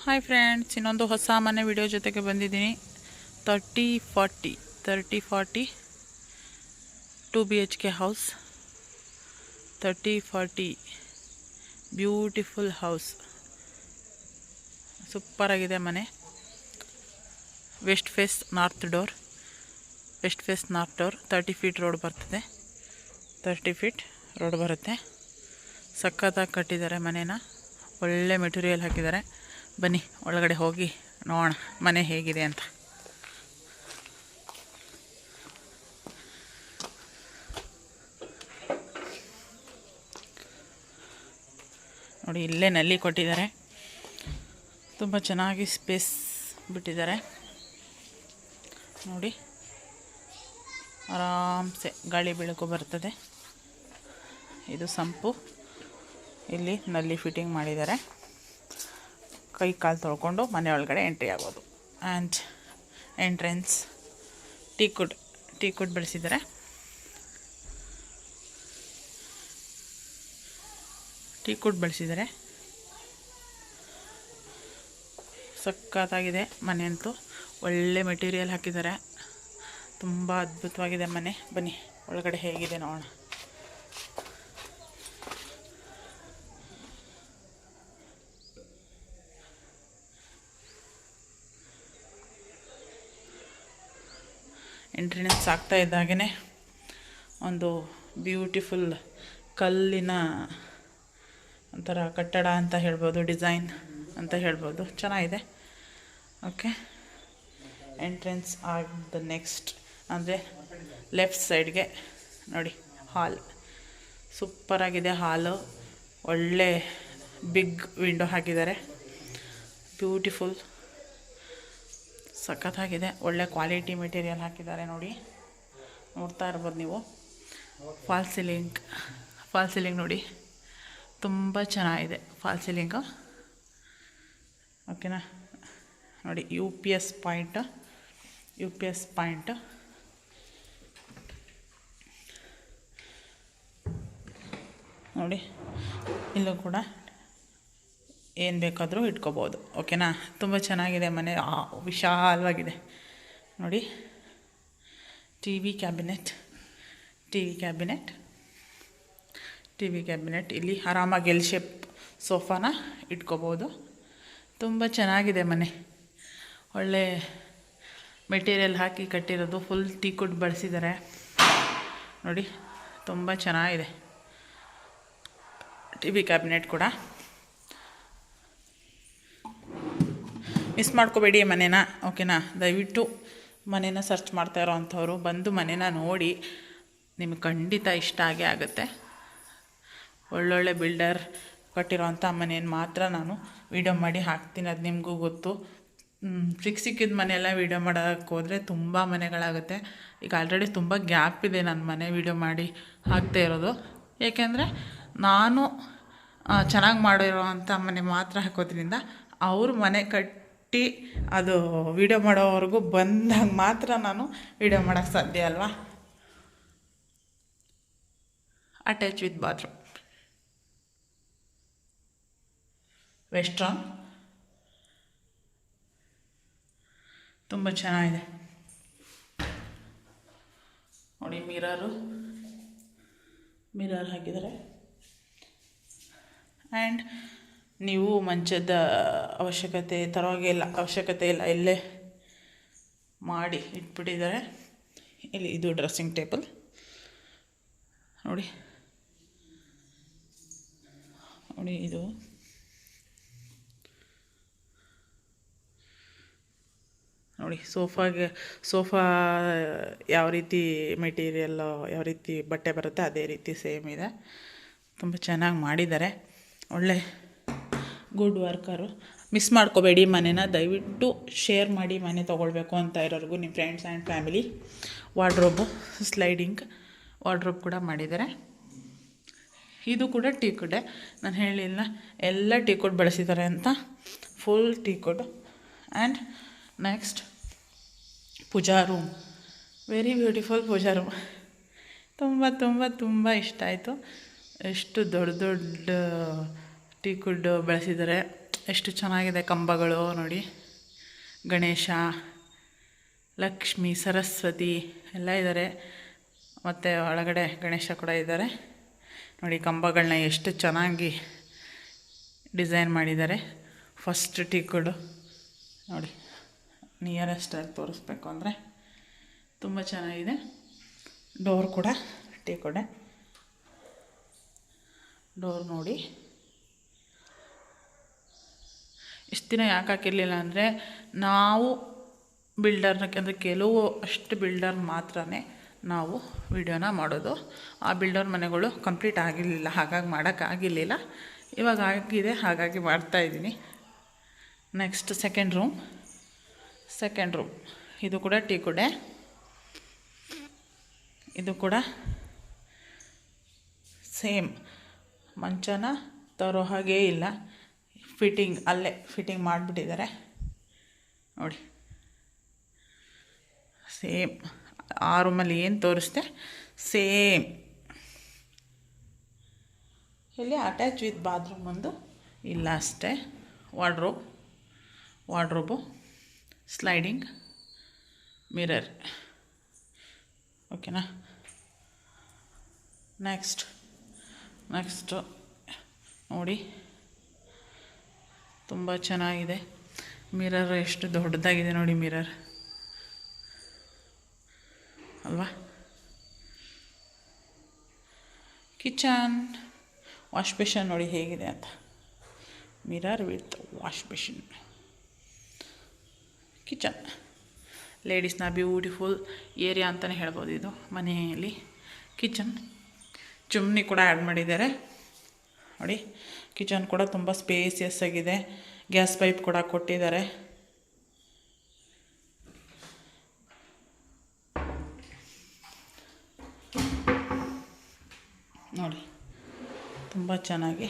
Hi friends, ಇನ್ನೊಂದು ಹೊಸ ಮನೆ ವಿಡಿಯೋ ಜೊತೆಗೆ ಬಂದಿದ್ದೀನಿ. 30-40 2 BHK ಹೌಸ್. 30-40 beautiful house. ಸೂಪರಾಗಿದೆ ಮನೆ. West face north door. 30 feet road ಬರ್ತದೆ. 30 ಫೀಟ್ ರೋಡ್ ಬರುತ್ತೆ. ಸಖತ್ತಾಗಿ ಕಟ್ಟಿದ್ದಾರೆ ಮನೇನ. ಒಳ್ಳೆ ಮೆಟೀರಿಯಲ್ ಹಾಕಿದ್ದಾರೆ. ಬನ್ನಿ ಒಳಗಡೆ ಹೋಗಿ ನೋಡೋಣ ಮನೆ ಹೇಗಿದೆ ಅಂತ. ನೋಡಿ, ಇಲ್ಲೇ ನಲ್ಲಿ ಕೊಟ್ಟಿದ್ದಾರೆ. ತುಂಬ ಚೆನ್ನಾಗಿ ಸ್ಪೇಸ್ ಬಿಟ್ಟಿದ್ದಾರೆ. ನೋಡಿ, ಆರಾಮ್ಸೆ ಗಾಳಿ ಬೆಳಕು ಬರ್ತದೆ. ಇದು ಸಂಪು. ಇಲ್ಲಿ ನಲ್ಲಿ ಫಿಟ್ಟಿಂಗ್ ಮಾಡಿದ್ದಾರೆ. ಕೈ ಕಾಲು ತೊಳ್ಕೊಂಡು ಮನೆ ಒಳಗಡೆ ಎಂಟ್ರಿ ಆಗೋದು. ಆ್ಯಂಡ್ ಎಂಟ್ರೆನ್ಸ್ ಟೀ ಕುಡ್ ಬೆಳೆಸಿದ್ದಾರೆ. ಸಖತ್ತಾಗಿದೆ ಮನೆ ಅಂತೂ. ಒಳ್ಳೆ ಮೆಟೀರಿಯಲ್ ಹಾಕಿದ್ದಾರೆ. ತುಂಬ ಅದ್ಭುತವಾಗಿದೆ ಮನೆ. ಬನ್ನಿ ಒಳಗಡೆ ಹೇಗಿದೆ ನೋಡೋಣ. ಎಂಟ್ರೆನ್ಸ್ ಆಗ್ತಾ ಇದ್ದಾಗೇ ಒಂದು ಬ್ಯೂಟಿಫುಲ್ ಕಲ್ಲಿನ ಒಂಥರ ಕಟ್ಟಡ ಅಂತ ಹೇಳ್ಬೋದು, ಡಿಸೈನ್ ಅಂತ ಹೇಳ್ಬೋದು. ಚೆನ್ನಾಗಿದೆ. ಓಕೆ, ಎಂಟ್ರೆನ್ಸ್ ಆದ ನೆಕ್ಸ್ಟ್ ಅಂದರೆ ಲೆಫ್ಟ್ ಸೈಡ್ಗೆ ನೋಡಿ ಹಾಲ್. ಸೂಪರಾಗಿದೆ ಹಾಲು. ಒಳ್ಳೆ ಬಿಗ್ ವಿಂಡೋ ಹಾಕಿದ್ದಾರೆ. ಬ್ಯೂಟಿಫುಲ್, ಸಖತ್ತಾಗಿದೆ. ಒಳ್ಳೆ ಕ್ವಾಲಿಟಿ ಮೆಟೀರಿಯಲ್ ಹಾಕಿದ್ದಾರೆ. ನೋಡ್ತಾ ಇರ್ಬೋದು ನೀವು. ಫಾಲ್ ಸೀಲಿಂಗ್ ನೋಡಿ, ತುಂಬ ಚೆನ್ನಾಗಿದೆ ಫಾಲ್ ಸೀಲಿಂಗು. ಓಕೆನಾ? ನೋಡಿ, ಯು ಪಿ ಎಸ್ ಪಾಯಿಂಟ್ ನೋಡಿ. ಇಲ್ಲೂ ಕೂಡ ಏನು ಬೇಕಾದರೂ ಇಟ್ಕೋಬೋದು. ಓಕೆನಾ? ತುಂಬ ಚೆನ್ನಾಗಿದೆ ಮನೆ. ವಿಶಾಲವಾಗಿದೆ ನೋಡಿ. ಟಿ ವಿ ಕ್ಯಾಬಿನೆಟ್ ಇಲ್ಲಿ ಆರಾಮಾಗಿ ಎಲ್ ಶೇಪ್ ಸೋಫಾನ ಇಟ್ಕೋಬೋದು. ತುಂಬ ಚೆನ್ನಾಗಿದೆ ಮನೆ. ಒಳ್ಳೆ ಮೆಟೀರಿಯಲ್ ಹಾಕಿ ಕಟ್ಟಿರೋದು. ಫುಲ್ ಟೀ ಕುಡ್ ಬಳಸಿದ್ದಾರೆ ನೋಡಿ. ತುಂಬ ಚೆನ್ನಾಗಿದೆ ಟಿ ವಿ ಕ್ಯಾಬಿನೆಟ್ ಕೂಡ. ಮಿಸ್ ಮಾಡ್ಕೋಬೇಡಿ ಮನೇನ. ಓಕೆನಾ? ದಯವಿಟ್ಟು ಮನೇನ ಸರ್ಚ್ ಮಾಡ್ತಾ ಇರೋ ಅಂಥವ್ರು ಬಂದು ಮನೇನ ನೋಡಿ. ನಿಮಗೆ ಖಂಡಿತ ಇಷ್ಟ ಆಗೇ ಆಗುತ್ತೆ. ಒಳ್ಳೊಳ್ಳೆ ಬಿಲ್ಡರ್ ಕಟ್ಟಿರೋವಂಥ ಮನೇನ ಮಾತ್ರ ನಾನು ವೀಡಿಯೋ ಮಾಡಿ ಹಾಕ್ತೀನಿ. ಅದು ನಿಮಗೂ ಗೊತ್ತು. ಸಿಕ್ಕಿದ ಮನೆಯೆಲ್ಲ ವೀಡಿಯೋ ಮಾಡೋಕ್ಕೆ ಹೋದರೆ ತುಂಬ ಮನೆಗಳಾಗುತ್ತೆ. ಈಗ ಆಲ್ರೆಡಿ ತುಂಬ ಗ್ಯಾಪ್ ಇದೆ ನನ್ನ ಮನೆ ವೀಡಿಯೋ ಮಾಡಿ ಹಾಕ್ತಾ ಇರೋದು. ಏಕೆಂದರೆ ನಾನು ಚೆನ್ನಾಗಿ ಮಾಡಿರೋ ಅಂಥ ಮನೆ ಮಾತ್ರ ಹಾಕೋದ್ರಿಂದ ಅವ್ರ ಮನೆ ಕಟ್ಟಿ ಅದು ವೀಡಿಯೋ ಮಾಡೋವರೆಗೂ ಬಂದಾಗ ಮಾತ್ರ ನಾನು ವೀಡಿಯೋ ಮಾಡೋಕ್ಕೆ ಸಾಧ್ಯ ಅಲ್ವಾ. Attach with bathroom, western. ತುಂಬ ಚೆನ್ನಾಗಿದೆ ನೋಡಿ. ಮಿರರ್ ಹಾಕಿದ್ದಾರೆ. ಆ್ಯಂಡ್ ನೀವು ಮಂಚದ ಅವಶ್ಯಕತೆ ಇಲ್ಲ, ಇಲ್ಲೇ ಮಾಡಿ ಇಟ್ಬಿಟ್ಟಿದ್ದಾರೆ. ಇಲ್ಲಿ ಇದು ಡ್ರೆಸ್ಸಿಂಗ್ ಟೇಬಲ್ ನೋಡಿ. ಇದು ನೋಡಿ. ಸೋಫಾ ಯಾವ ರೀತಿ ಮೆಟೀರಿಯಲ್, ಯಾವ ರೀತಿ ಬಟ್ಟೆ ಬರುತ್ತೆ ಅದೇ ರೀತಿ ಸೇಮ್ ಇದೆ. ತುಂಬ ಚೆನ್ನಾಗಿ ಮಾಡಿದ್ದಾರೆ. ಒಳ್ಳೆ ಗುಡ್ ವರ್ಕರು. ಮಿಸ್ ಮಾಡ್ಕೋಬೇಡಿ ಮನೇನ. ದಯವಿಟ್ಟು ಶೇರ್ ಮಾಡಿ ಮನೆ ತೊಗೊಳ್ಬೇಕು ಅಂತ ಇರೋರಿಗೂ, ನಿಮ್ಮ friends and family. Sliding wardrobe ಕೂಡ ಮಾಡಿದ್ದಾರೆ. ಇದು ಕೂಡ ಟೀ ಕುಡ್ಡೆ. ನಾನು ಹೇಳಿಲ್ಲ ಎಲ್ಲ ಟೀ ಕುಡ್ ಬಳಸಿದ್ದಾರೆ ಅಂತ. Full teak wood. And next pooja room. Very beautiful pooja room. ತುಂಬ ತುಂಬ ತುಂಬ ಇಷ್ಟ ಆಯಿತು. ಎಷ್ಟು ದೊಡ್ಡ ಟೀ ಕುಡ್ ಬಳಸಿದ್ದಾರೆ. ಎಷ್ಟು ಚೆನ್ನಾಗಿದೆ ಕಂಬಗಳು ನೋಡಿ. ಗಣೇಶ, ಲಕ್ಷ್ಮಿ, ಸರಸ್ವತಿ ಎಲ್ಲ ಇದ್ದಾರೆ. ಮತ್ತು ಒಳಗಡೆ ಗಣೇಶ ಕೂಡ ಇದ್ದಾರೆ ನೋಡಿ. ಕಂಬಗಳನ್ನ ಎಷ್ಟು ಚೆನ್ನಾಗಿ ಡಿಸೈನ್ ಮಾಡಿದ್ದಾರೆ. ಫಸ್ಟ್ ಟೀಕುಡು ನೋಡಿ, ನಿಯರೆಸ್ಟಾಗಿ ತೋರಿಸ್ಬೇಕು ಅಂದರೆ ತುಂಬ ಚೆನ್ನಾಗಿದೆ. ಡೋರ್ ಕೂಡ ಟೀಕುಡೆ. ಡೋರ್ ನೋಡಿ. ಇಷ್ಟು ದಿನ ಯಾಕೆ ಹಾಕಿರಲಿಲ್ಲ ಅಂದರೆ ನಾವು ಬಿಲ್ಡರ್ನ, ಅಂದರೆ ಕೆಲವು ಅಷ್ಟು ಬಿಲ್ಡರ್ ಮಾತ್ರ ನಾವು ವಿಡಿಯೋನ ಮಾಡೋದು. ಆ ಬಿಲ್ಡರ್ ಮನೆಗಳು ಕಂಪ್ಲೀಟ್ ಆಗಿರಲಿಲ್ಲ, ಹಾಗಾಗಿ ಮಾಡೋಕ್ಕಾಗಿರಲಿಲ್ಲ. ಇವಾಗ ಆಗಿದೆ, ಹಾಗಾಗಿ ಮಾಡ್ತಾಯಿದ್ದೀನಿ. Next second room. ಇದು ಕೂಡ ಟೀಕುಡೆ. ಇದು ಕೂಡ ಸೇಮ್, ಮಂಚನ ತರೋ ಹಾಗೇ ಇಲ್ಲ, ಅಲ್ಲೇ ಫಿಟ್ಟಿಂಗ್ ಮಾಡಿಬಿಟ್ಟಿದ್ದಾರೆ ನೋಡಿ. ಸೇಮ್ ಆ ರೂಮಲ್ಲಿ ಏನು ತೋರಿಸ್ದೆ ಸೇಮ್. ಇಲ್ಲಿ ಅಟ್ಯಾಚ್ ವಿತ್ ಬಾತ್ರೂಮ್ ಒಂದು ಇಲ್ಲ ಅಷ್ಟೇ. Wardrobe, sliding mirror. ಓಕೆನಾ. ನೆಕ್ಸ್ಟು ನೋಡಿ, ತುಂಬ ಚೆನ್ನಾಗಿದೆ. ಮಿರರ್ ಎಷ್ಟು ದೊಡ್ಡದಾಗಿದೆ ನೋಡಿ, ಮಿರರ್ ಅಲ್ವಾ. ಕಿಚನ್, ವಾಶ್ ಬೇಷನ್ ನೋಡಿ ಹೇಗಿದೆ ಅಂತ. Mirror with wash basin. Kitchen, ಲೇಡೀಸ್ನ ಬ್ಯೂಟಿಫುಲ್ ಏರಿಯಾ ಅಂತಲೇ ಹೇಳ್ಬೋದು ಇದು ಮನೆಯಲ್ಲಿ. ಕಿಚನ್, ಚಿಮ್ನಿ ಕೂಡ ಆ್ಯಡ್ ಮಾಡಿದ್ದಾರೆ ನೋಡಿ. ಕಿಚನ್ ಕೂಡ ತುಂಬ ಸ್ಪೇಸಿಯಸ್ ಆಗಿದೆ. ಗ್ಯಾಸ್ ಪೈಪ್ ಕೂಡ ಕೊಟ್ಟಿದ್ದಾರೆ ನೋಡಿ. ತುಂಬ ಚೆನ್ನಾಗಿ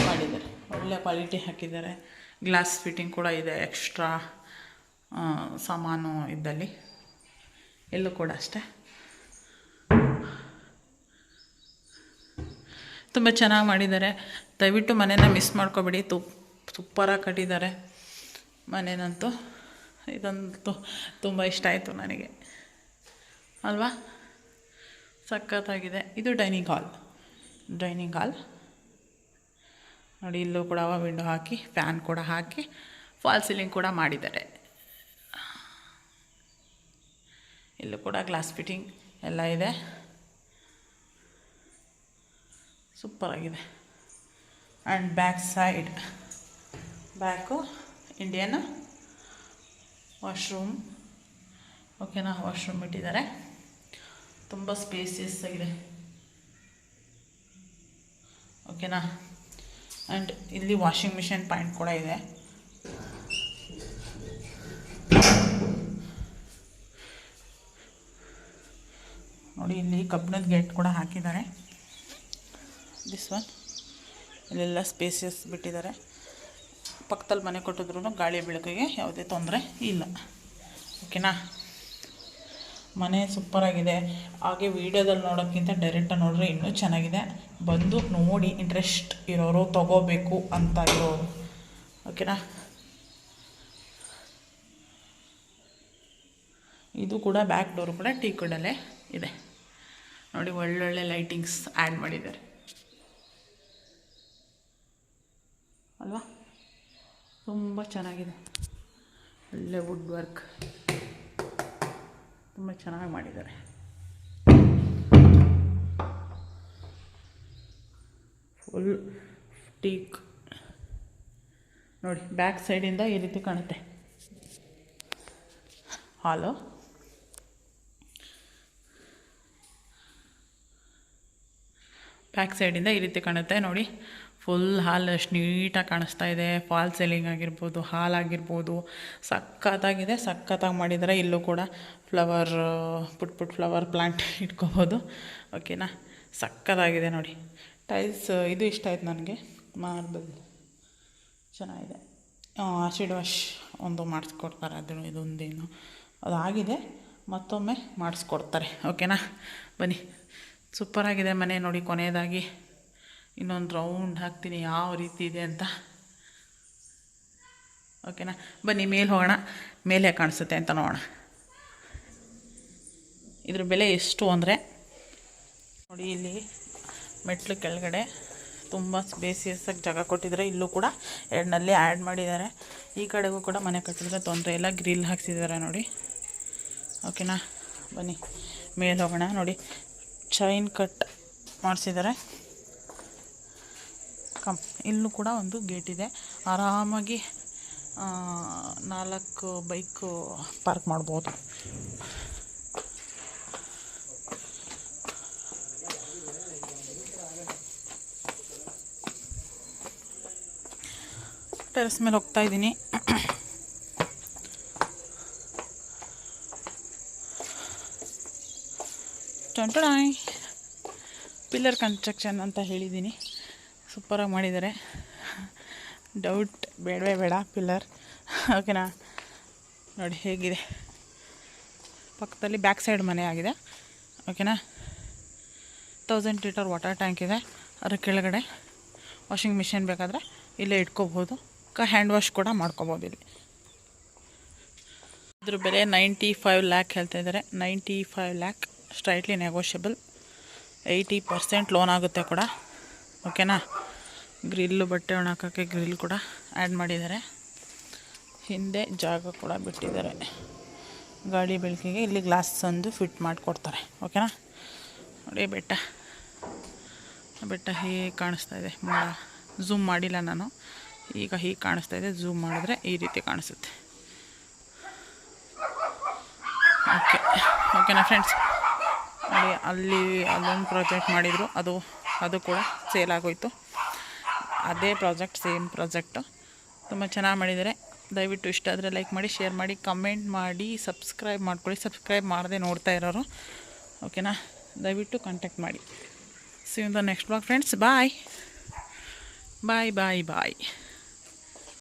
ಮಾಡಿದ್ದಾರೆ, ಒಳ್ಳೆ ಕ್ವಾಲಿಟಿ ಹಾಕಿದ್ದಾರೆ. ಗ್ಲಾಸ್ ಫಿಟ್ಟಿಂಗ್ ಕೂಡ ಇದೆ, ಎಕ್ಸ್ಟ್ರಾ ಸಾಮಾನು ಇದ್ದಲ್ಲಿ. ಎಲ್ಲೂ ಕೂಡ ಅಷ್ಟೇ ತುಂಬ ಚೆನ್ನಾಗಿ ಮಾಡಿದ್ದಾರೆ. ದಯವಿಟ್ಟು ಮನೇನ ಮಿಸ್ ಮಾಡ್ಕೊಬೇಡಿ. ಸೂಪರಾಗಿ ಕಟ್ಟಿದ್ದಾರೆ ಮನೇನಂತೂ. ಇದಂತೂ ತುಂಬ ಇಷ್ಟ ಆಯಿತು ನನಗೆ ಅಲ್ವಾ, ಸಖತ್ತಾಗಿದೆ. ಇದು ಡೈನಿಂಗ್ ಹಾಲ್ ನೋಡಿ. ಇಲ್ಲೂ ಕೂಡ ವಿಂಡೋ ಹಾಕಿ, ಫ್ಯಾನ್ ಕೂಡ ಹಾಕಿ, ಫಾಲ್ ಸೀಲಿಂಗ್ ಕೂಡ ಮಾಡಿದ್ದಾರೆ. ಇಲ್ಲೂ ಕೂಡ ಗ್ಲಾಸ್ ಫಿಟ್ಟಿಂಗ್ ಎಲ್ಲ ಇದೆ, ಸೂಪರಾಗಿದೆ. And back Indian washroom. ಓಕೆನಾ, ವಾಶ್ರೂಮ್ ಇಟ್ಟಿದ್ದಾರೆ. ತುಂಬ ಸ್ಪೇಸಿಯಸ್ ಆಗಿದೆ ಓಕೆನಾ. ಆ್ಯಂಡ್ ಇಲ್ಲಿ ವಾಷಿಂಗ್ ಮಿಷಿನ್ ಪಾಯಿಂಟ್ ಕೂಡ ಇದೆ. ನೋಡಿ, ಇಲ್ಲಿ ಕಬ್ಬಿಣದ ಗೇಟ್ ಕೂಡ ಹಾಕಿದ್ದಾರೆ. ದಿಸ್ ಒನ್ ಇಲ್ಲೆಲ್ಲ ಸ್ಪೇಸಿಯಸ್ ಬಿಟ್ಟಿದ್ದಾರೆ. ಪಕ್ಕದಲ್ಲಿ ಮನೆ ಕೊಟ್ಟಿದ್ರು ಗಾಳಿ ಬೆಳಕಿಗೆ ಯಾವುದೇ ತೊಂದರೆ ಇಲ್ಲ ಓಕೆನಾ. ಮನೆ ಸೂಪರಾಗಿದೆ. ಹಾಗೆ ವೀಡಿಯೋದಲ್ಲಿ ನೋಡೋಕ್ಕಿಂತ ಡೈರೆಕ್ಟಾಗಿ ನೋಡಿದ್ರೆ ಇನ್ನೂ ಚೆನ್ನಾಗಿದೆ. ಬಂದು ನೋಡಿ ಇಂಟ್ರೆಸ್ಟ್ ಇರೋರು, ತೊಗೋಬೇಕು ಅಂತ ಇರೋರು ಓಕೆನಾ. ಇದು ಕೂಡ ಬ್ಯಾಕ್ ಡೋರು ಕೂಡ ಟೀಕುಡಲ್ಲೇ ಇದೆ ನೋಡಿ. ಒಳ್ಳೊಳ್ಳೆ ಲೈಟಿಂಗ್ಸ್ ಆ್ಯಡ್ ಮಾಡಿದ್ದಾರೆ ಅಲ್ವಾ, ತುಂಬ ಚೆನ್ನಾಗಿದೆ. ಒಳ್ಳೆ ವುಡ್ ವರ್ಕ್ ತುಂಬ ಚೆನ್ನಾಗಿ ಮಾಡಿದ್ದಾರೆ. ಫುಲ್ ಟೀಕ್ ನೋಡಿ. ಬ್ಯಾಕ್ ಸೈಡಿಂದ ಈ ರೀತಿ ಕಾಣುತ್ತೆ ಹಾಲು. ಬ್ಯಾಕ್ ಸೈಡಿಂದ ಈ ರೀತಿ ಕಾಣುತ್ತೆ ನೋಡಿ. ಫುಲ್ ಹಾಲು ಎಷ್ಟು ನೀಟಾಗಿ ಕಾಣಿಸ್ತಾ ಇದೆ. ಫಾಲ್ ಸೀಲಿಂಗ್ ಆಗಿರ್ಬೋದು, ಹಾಲ್ ಆಗಿರ್ಬೋದು, ಸಖತ್ತಾಗಿದೆ. ಸಖತ್ತಾಗಿ ಮಾಡಿದ್ದಾರೆ. ಇಲ್ಲೂ ಕೂಡ ಫ್ಲವರ್, ಪುಟ್ ಫ್ಲವರ್ ಪ್ಲ್ಯಾಂಟ್ ಇಟ್ಕೋಬೋದು ಓಕೆನಾ. ಸಖತ್ತಾಗಿದೆ ನೋಡಿ. ಟೈಲ್ಸ್ ಇದು ಇಷ್ಟ ಆಯ್ತು ನನಗೆ. ಮಾರ್ಬಲ್ ಚೆನ್ನಾಗಿದೆ. ಆಸಿಡ್ ವಾಶ್ ಒಂದು ಮಾಡಿಸ್ಕೊಡ್ತಾರೆ. ಇದೊಂದೇನು ಅದಾಗಿದೆ, ಮತ್ತೊಮ್ಮೆ ಮಾಡಿಸ್ಕೊಡ್ತಾರೆ ಓಕೆನಾ. ಬನ್ನಿ, ಸೂಪರಾಗಿದೆ ಮನೆ ನೋಡಿ. ಕೊನೆಯದಾಗಿ ಇನ್ನೊಂದು ರೌಂಡ್ ಹಾಕ್ತೀನಿ ಯಾವ ರೀತಿ ಇದೆ ಅಂತ ಓಕೆನಾ. ಬನ್ನಿ ಮೇಲೆ ಹೋಗೋಣ, ಮೇಲೆ ಕಾಣಿಸುತ್ತೆ ಅಂತ ನೋಡೋಣ. ಇದ್ರ ಬೆಲೆ ಎಷ್ಟು ಅಂದರೆ ನೋಡಿ, ಇಲ್ಲಿ ಮೆಟ್ಲು ಕೆಳಗಡೆ ತುಂಬ ಸ್ಪೇಸಿಯಸ್ಸಾಗಿ ಜಾಗ ಕೊಟ್ಟಿದ್ದಾರೆ. ಇಲ್ಲೂ ಕೂಡ 2 ನಲ್ಲಿ ಆ್ಯಡ್ ಮಾಡಿದ್ದಾರೆ. ಈ ಕಡೆಗೂ ಕೂಡ ಮನೆ ಕಟ್ಟಿದ್ರೆ ತೊಂದರೆ ಇಲ್ಲ, ಗ್ರಿಲ್ ಹಾಕ್ಸಿದ್ದಾರೆ ನೋಡಿ. ಓಕೆನಾ. ಬನ್ನಿ ಮೇಲೆ ಹೋಗೋಣ. ನೋಡಿ ಚೈನ್ ಕಟ್ ಮಾಡಿಸಿದ್ದಾರೆ. ಇಲ್ಲೂ ಕೂಡ ಒಂದು ಗೇಟ್ ಇದೆ. ಆರಾಮಾಗಿ 4 ಬೈಕು ಪಾರ್ಕ್ ಮಾಡ್ಬೋದು. ಟೆರೆಸ್ ಮೇಲೆ ಹೋಗ್ತಾ ಇದ್ದೀನಿ. ಟೊಂಟೊಣಾಯ್ ಪಿಲ್ಲರ್ ಕನ್ಸ್ಟ್ರಕ್ಷನ್ ಅಂತ ಹೇಳಿದ್ದೀನಿ. ಸೂಪರಾಗಿ ಮಾಡಿದ್ದಾರೆ. ಡೌಟ್ ಬೇಡವೇ ಬೇಡ ಪಿಲ್ಲರ್. ಓಕೆನಾ. ನೋಡಿ ಹೇಗಿದೆ. ಪಕ್ಕದಲ್ಲಿ ಬ್ಯಾಕ್ ಸೈಡ್ ಮನೆ ಆಗಿದೆ. ಓಕೆನಾ. 1000 ಲೀಟರ್ ವಾಟರ್ ಟ್ಯಾಂಕ್ ಇದೆ. ಅದ್ರ ಕೆಳಗಡೆ ವಾಷಿಂಗ್ ಮಿಷಿನ್ ಬೇಕಾದರೆ ಇಲ್ಲೇ ಇಟ್ಕೋಬೋದು. ಹ್ಯಾಂಡ್ ವಾಶ್ ಕೂಡ ಮಾಡ್ಕೋಬೋದು ಇಲ್ಲಿ. ಇದ್ರ ಬೆಲೆ 95 ಲ್ಯಾಕ್ ಹೇಳ್ತಾ ಇದ್ದಾರೆ. 95 ಲ್ಯಾಕ್ ಸ್ಟ್ರೈಟ್ಲಿ ನೆಗೋಷಿಯಬಲ್. 80% ಲೋನ್ ಆಗುತ್ತೆ ಕೂಡ. ಓಕೆನಾ. ಗ್ರಿಲ್ಲು, ಬಟ್ಟೆ ಒಣಹಾಕೋಕ್ಕೆ ಗ್ರಿಲ್ ಕೂಡ ಆ್ಯಡ್ ಮಾಡಿದ್ದಾರೆ. ಹಿಂದೆ ಜಾಗ ಕೂಡ ಬಿಟ್ಟಿದ್ದಾರೆ. ಗಾಡಿ ಬೆಳಕಿಗೆ ಇಲ್ಲಿ ಗ್ಲಾಸ್ ಒಂದು ಫಿಟ್ ಮಾಡಿಕೊಡ್ತಾರೆ. ಓಕೆನಾ. ನೋಡಿ ಬೆಟ್ಟ ಹೀಗೆ ಕಾಣಿಸ್ತಾ ಇದೆ. ಮೋಡ ಝೂಮ್ ಮಾಡಿಲ್ಲ ನಾನು, ಈಗ ಹೀಗೆ ಕಾಣಿಸ್ತಾ ಇದೆ. ಝೂಮ್ ಮಾಡಿದ್ರೆ ಈ ರೀತಿ ಕಾಣಿಸುತ್ತೆ. ಓಕೆನಾ ಫ್ರೆಂಡ್ಸ್. ನೋಡಿ ಅಲ್ಲೊಂದು ಪ್ರಾಜೆಕ್ಟ್ ಮಾಡಿದರು, ಅದು ಕೂಡ ಸೇಲ್ ಆಗೋಯಿತು. ಅದೇ ಪ್ರಾಜೆಕ್ಟ್, ಸೇಮ್ ಪ್ರಾಜೆಕ್ಟು. ತುಂಬ ಚೆನ್ನಾಗಿ ಮಾಡಿದ್ದಾರೆ. ದಯವಿಟ್ಟು ಇಷ್ಟ ಆದರೆ ಲೈಕ್ ಮಾಡಿ, ಶೇರ್ ಮಾಡಿ, ಕಮೆಂಟ್ ಮಾಡಿ, ಸಬ್ಸ್ಕ್ರೈಬ್ ಮಾಡ್ಕೊಳ್ಳಿ. ಸಬ್ಸ್ಕ್ರೈಬ್ ಮಾಡದೆ ನೋಡ್ತಾ ಇರೋರು ಓಕೆನಾ, ದಯವಿಟ್ಟು ಕಾಂಟ್ಯಾಕ್ಟ್ ಮಾಡಿ. See you in the next blog friends. Bye bye bye bye.